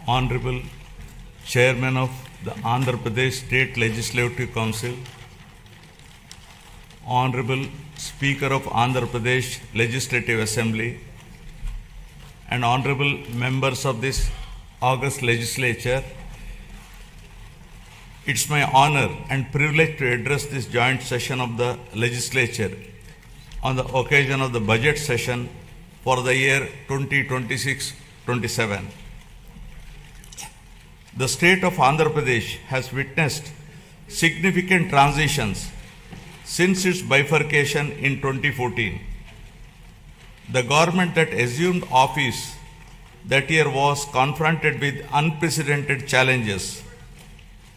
Honorable Chairman of the Andhra Pradesh State Legislative Council, Honorable Speaker of Andhra Pradesh Legislative Assembly, and Honorable members of this August Legislature, it's my honor and privilege to address this joint session of the Legislature on the occasion of the budget session for the year 2026-27. The state of Andhra Pradesh has witnessed significant transitions since its bifurcation in 2014. The government that assumed office that year was confronted with unprecedented challenges,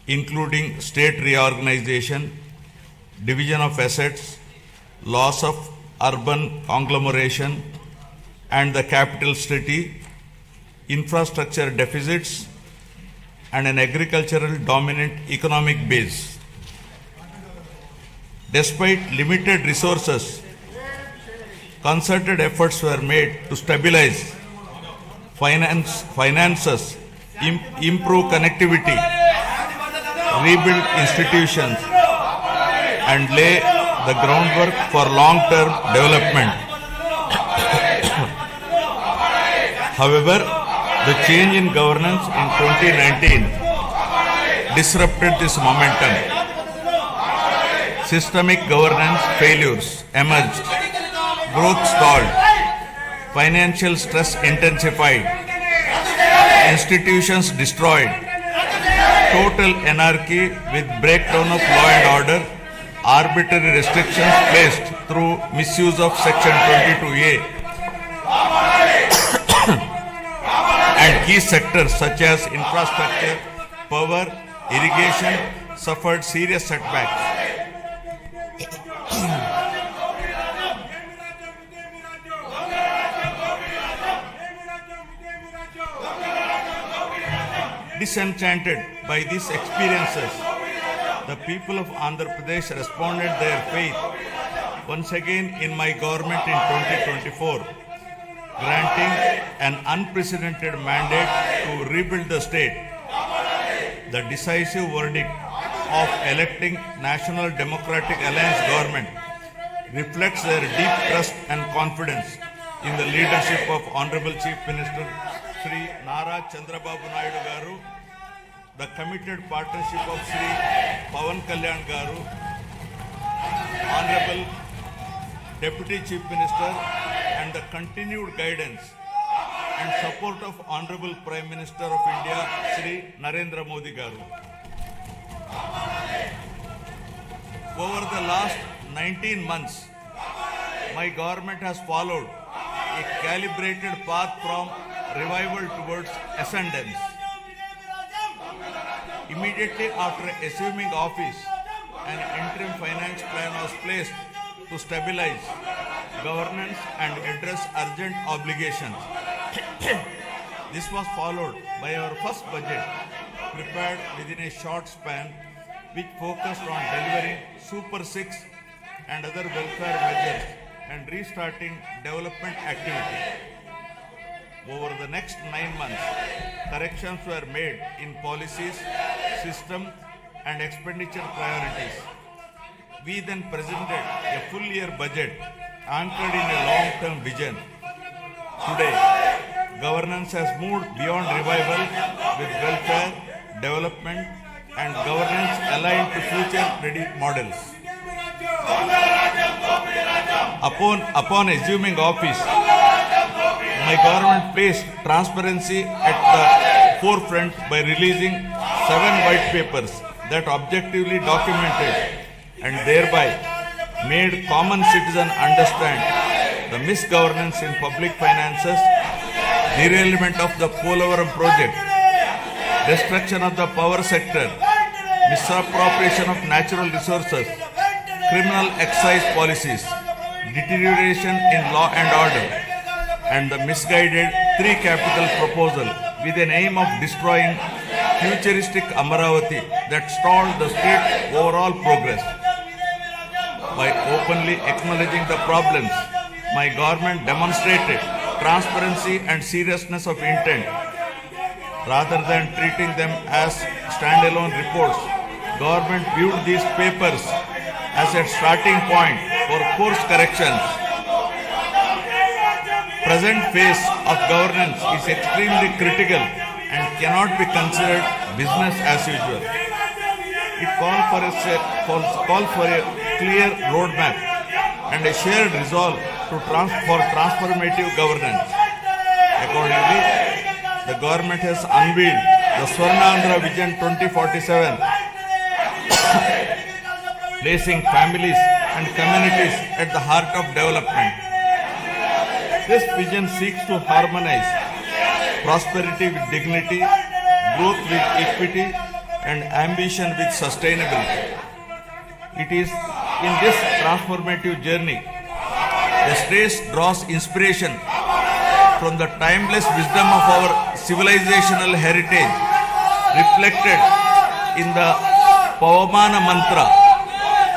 including state reorganization, division of assets, loss of urban conglomeration and the capital city, infrastructure deficits, and an agricultural dominant economic base. Despite limited resources, concerted efforts were made to stabilize finances, improve connectivity, rebuild institutions, and lay the groundwork for long-term development. However, the change in governance in 2019 disrupted this momentum. Systemic governance failures emerged, growth stalled, financial stress intensified, institutions destroyed, total anarchy with breakdown of law and order, arbitrary restrictions placed through misuse of Section 22A, and key sectors such as infrastructure, power, irrigation suffered serious setbacks. Disenchanted by these experiences, the people of Andhra Pradesh responded their faith once again in my government in 2024, granting an unprecedented mandate to rebuild the state. The decisive verdict of electing National Democratic Alliance government reflects their deep trust and confidence in the leadership of Honorable Chief Minister Sri Nara Chandrababu Naidu Garu, the committed partnership of Sri Pawan Kalyan Garu, Honorable Deputy Chief Minister, and the continued guidance and support of Honorable Prime Minister of India, Sri Narendra Modi Garu. Over the last 19 months, my government has followed a calibrated path from revival towards ascendance. Immediately after assuming office, an interim finance plan was placed to stabilize governance and address urgent obligations. This was followed by our first budget, prepared within a short span, which focused on delivering Super 6 and other welfare measures and restarting development activity. Over the next 9 months, corrections were made in policies, system, and expenditure priorities. We then presented a full year budget anchored in a long-term vision. Today, governance has moved beyond revival with welfare, development, and governance aligned to future-ready models. Upon assuming office, my government placed transparency at the forefront by releasing 7 white papers that objectively documented and thereby made common citizen understand the misgovernance in public finances, derailment of the Polavaram project, destruction of the power sector, misappropriation of natural resources, criminal excise policies, deterioration in law and order, and the misguided 3 capital proposal with an aim of destroying futuristic Amaravati that stalled the state's overall progress. By openly acknowledging the problems, my government demonstrated transparency and seriousness of intent. rather than treating them as standalone reports. Government viewed these papers as a starting point for course corrections. Present phase of governance is extremely critical and cannot be considered business as usual. It calls for a clear roadmap and a shared resolve for transformative governance. Accordingly, the government has unveiled the Swarnandhra Vision 2047, placing families and communities at the heart of development. This vision seeks to harmonize prosperity with dignity, growth with equity, and ambition with sustainability. It is in this transformative journey the state draws inspiration from the timeless wisdom of our civilizational heritage, reflected in the Pavamana mantra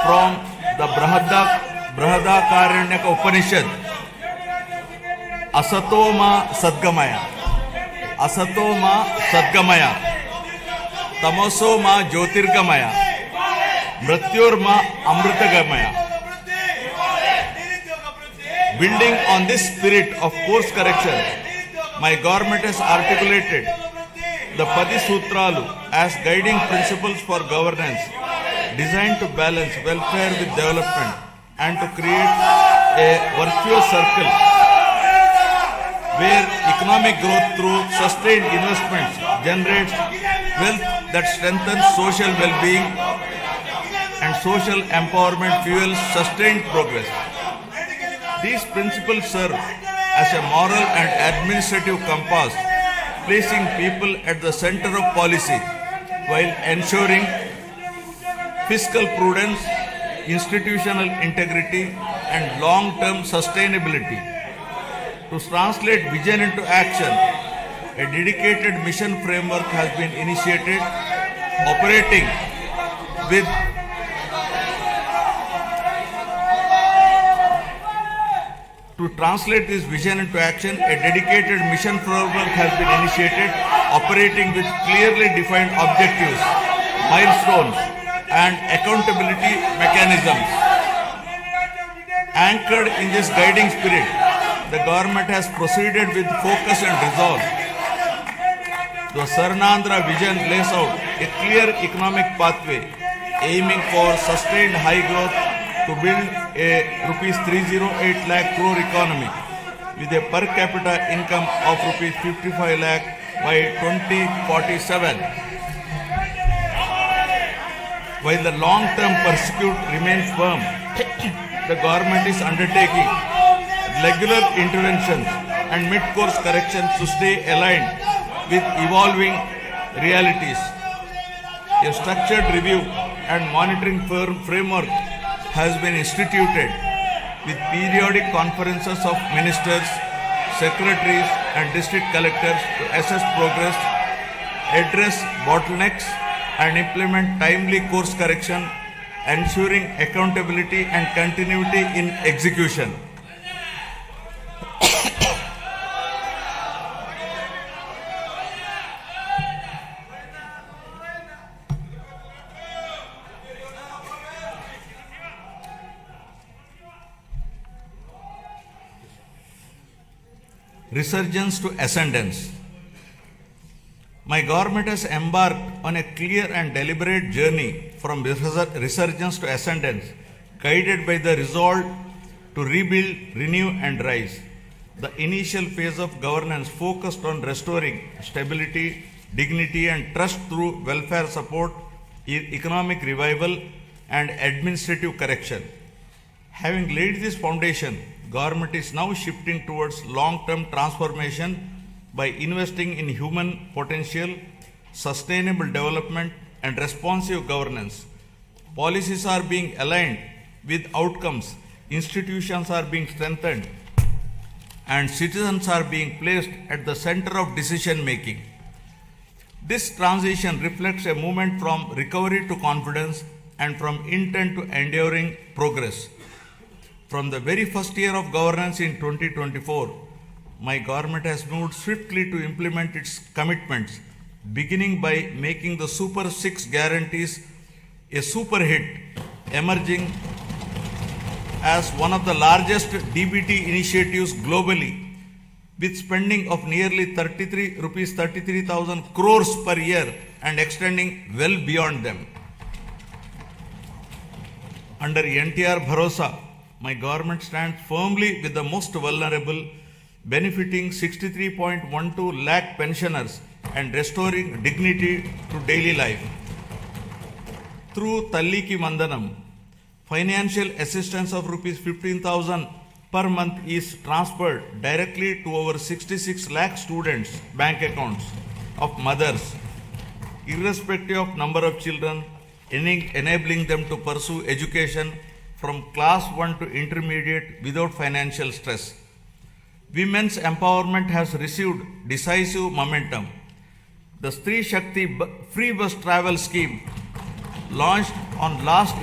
from the Brahadakaranyaka Upanishad. Asatoma Sadgamaya, Asatoma Sadgamaya, Tamosoma Jyotirgamaya, Mrityurma Amritagamaya. Building on this spirit of course correction, my government has articulated the Padi Sutralu as guiding principles for governance, designed to balance welfare with development and to create a virtuous circle where economic growth through sustained investments generates wealth that strengthens social well-being and social empowerment fuels sustained progress. These principles serve as a moral and administrative compass, placing people at the center of policy while ensuring fiscal prudence, institutional integrity, and long-term sustainability. To translate vision into action, a dedicated mission framework has been initiated, operating with To translate this vision into action, a dedicated mission framework has been initiated, operating with clearly defined objectives, milestones, and accountability mechanisms. Anchored in this guiding spirit, the government has proceeded with focus and resolve. The Swarnandhra vision lays out a clear economic pathway, aiming for sustained high growth to build a rupees 308 lakh crore economy with a per capita income of rupees 55 lakh by 2047. While the long-term pursuit remains firm, the government is undertaking regular interventions and mid-course corrections to stay aligned with evolving realities. A structured review and monitoring framework has been instituted with periodic conferences of ministers, secretaries, and district collectors to assess progress, address bottlenecks, and implement timely course correction, ensuring accountability and continuity in execution. Resurgence to ascendance. My government has embarked on a clear and deliberate journey from resurgence to ascendance, guided by the resolve to rebuild, renew, and rise. The initial phase of governance focused on restoring stability, dignity, and trust through welfare support, economic revival, and administrative correction. Having laid this foundation, government is now shifting towards long-term transformation by investing in human potential, sustainable development, and responsive governance. Policies are being aligned with outcomes, institutions are being strengthened, and citizens are being placed at the center of decision making. This transition reflects a movement from recovery to confidence and from intent to enduring progress. From the very first year of governance in 2024, my government has moved swiftly to implement its commitments beginning by making the Super 6 guarantees a super hit, emerging as one of the largest DBT initiatives globally, with spending of nearly 33,000 crores per year and extending well beyond them. Under NTR Bharosa, my government stands firmly with the most vulnerable, benefiting 63.12 lakh pensioners and restoring dignity to daily life. Through Talliki Mandanam, financial assistance of rupees 15,000 per month is transferred directly to over 66 lakh students' bank accounts of mothers, irrespective of number of children, enabling them to pursue education from class 1 to intermediate without financial stress. Women's empowerment has received decisive momentum. The Stree Shakti free bus travel scheme, launched on last